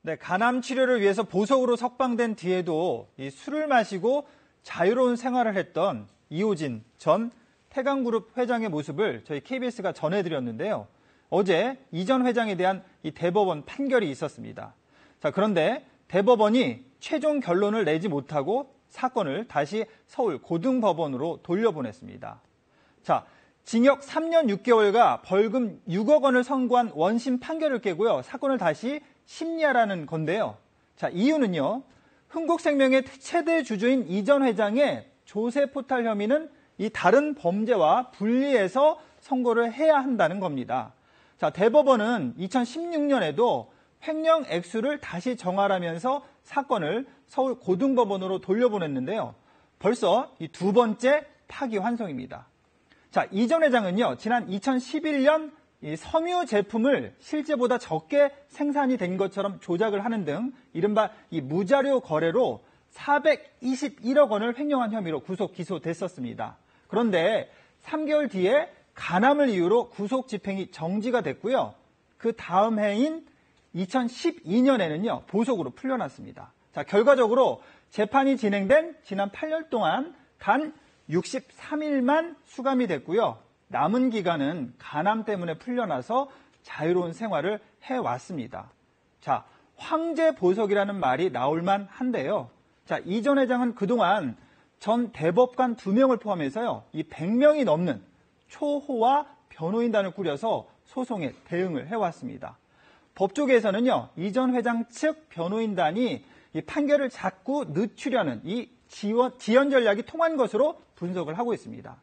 네, 간암 치료를 위해서 보석으로 석방된 뒤에도 이 술을 마시고 자유로운 생활을 했던 이호진 전 태강그룹 회장의 모습을 저희 KBS가 전해드렸는데요. 어제 이 전 회장에 대한 이 대법원 판결이 있었습니다. 자, 그런데 대법원이 최종 결론을 내지 못하고 사건을 다시 서울 고등법원으로 돌려보냈습니다. 자, 징역 3년 6개월과 벌금 6억 원을 선고한 원심 판결을 깨고요. 사건을 다시 심리하라는 건데요. 자, 이유는요. 흥국생명의 최대 주주인 이 전 회장의 조세 포탈 혐의는 이 다른 범죄와 분리해서 선고를 해야 한다는 겁니다. 자, 대법원은 2016년에도 횡령 액수를 다시 정하라면서 사건을 서울 고등법원으로 돌려보냈는데요. 벌써 이 두 번째 파기환송입니다. 자, 이 전 회장은요, 지난 2011년 이 섬유 제품을 실제보다 적게 생산이 된 것처럼 조작을 하는 등 이른바 이 무자료 거래로 421억 원을 횡령한 혐의로 구속 기소됐었습니다. 그런데 3개월 뒤에 간암을 이유로 구속 집행이 정지가 됐고요. 그 다음 해인 2012년에는요, 보석으로 풀려났습니다. 자, 결과적으로 재판이 진행된 지난 8년 동안 단 63일만 수감이 됐고요. 남은 기간은 간암 때문에 풀려나서 자유로운 생활을 해왔습니다. 자, 황제 보석이라는 말이 나올만 한데요. 자, 이 전 회장은 그동안 전 대법관 2명을 포함해서요, 이 100명이 넘는 초호화 변호인단을 꾸려서 소송에 대응을 해왔습니다. 법조계에서는요, 이 전 회장 측 변호인단이 이 판결을 자꾸 늦추려는 이 지연 전략이 통한 것으로 분석을 하고 있습니다.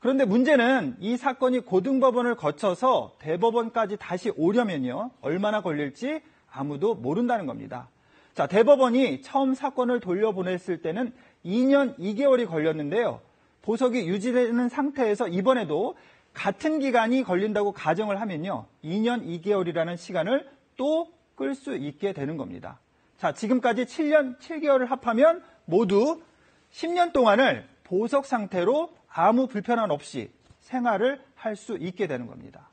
그런데 문제는 이 사건이 고등법원을 거쳐서 대법원까지 다시 오려면요, 얼마나 걸릴지 아무도 모른다는 겁니다. 자, 대법원이 처음 사건을 돌려보냈을 때는 2년 2개월이 걸렸는데요. 보석이 유지되는 상태에서 이번에도 같은 기간이 걸린다고 가정을 하면요, 2년 2개월이라는 시간을 또 끌 수 있게 되는 겁니다. 자, 지금까지 7년 7개월을 합하면 모두 10년 동안을 보석 상태로 아무 불편함 없이 생활을 할 수 있게 되는 겁니다.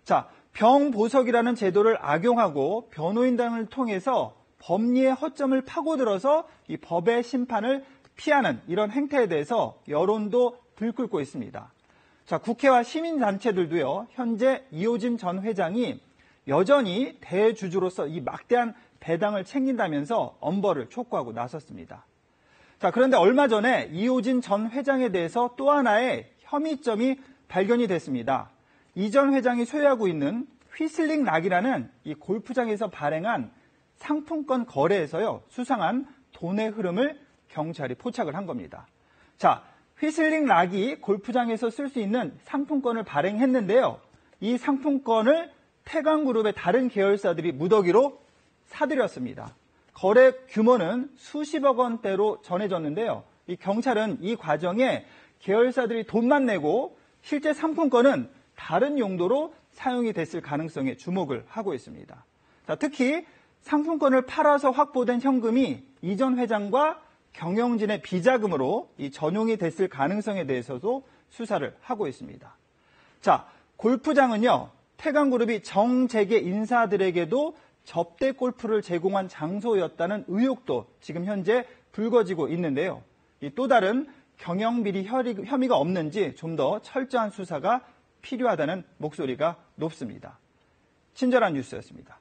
자, 병보석이라는 제도를 악용하고 변호인단을 통해서 법리의 허점을 파고들어서 이 법의 심판을 피하는 이런 행태에 대해서 여론도 들끓고 있습니다. 자, 국회와 시민단체들도요, 현재 이호진 전 회장이 여전히 대주주로서 이 막대한 배당을 챙긴다면서 엄벌을 촉구하고 나섰습니다. 자, 그런데 얼마 전에 이호진 전 회장에 대해서 또 하나의 혐의점이 발견이 됐습니다. 이 전 회장이 소유하고 있는 휘슬링 락이라는 이 골프장에서 발행한 상품권 거래에서요, 수상한 돈의 흐름을 경찰이 포착을 한 겁니다. 자, 휘슬링 락이 골프장에서 쓸 수 있는 상품권을 발행했는데요. 이 상품권을 태강그룹의 다른 계열사들이 무더기로 사들였습니다. 거래 규모는 수십억 원대로 전해졌는데요. 이 경찰은 이 과정에 계열사들이 돈만 내고 실제 상품권은 다른 용도로 사용이 됐을 가능성에 주목을 하고 있습니다. 자, 특히 상품권을 팔아서 확보된 현금이 이 전 회장과 경영진의 비자금으로 이 전용이 됐을 가능성에 대해서도 수사를 하고 있습니다. 자, 골프장은요, 태강그룹이 정재계 인사들에게도 접대 골프를 제공한 장소였다는 의혹도 지금 현재 불거지고 있는데요. 또 다른 경영비리 혐의가 없는지 좀 더 철저한 수사가 필요하다는 목소리가 높습니다. 친절한 뉴스였습니다.